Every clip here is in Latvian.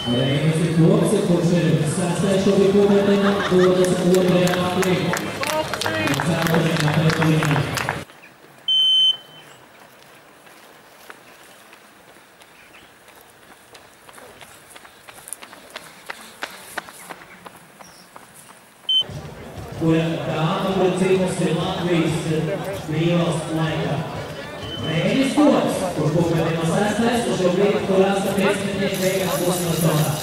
Reinis ir Kloks, kurš ir sastais šobrīd kopētajā, dodas otrajā atlī. Un ceturtajā pretulīnā. Kura cīnas ir Latvijas brīvvalsts laikā. Reinis Kloks, kurš kopētajā sastais, un šobrīd, kur 8 minūtes beigās būs no zonā.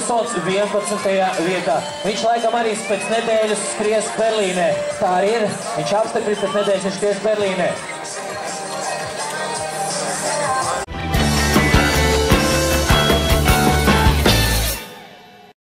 Sols 11. vietā. Viņš laikam arī pēc nedēļas skries Berlīnē. Tā arī ir. Viņš apstiprīs pēc nedēļas, viņš skries Berlīnē.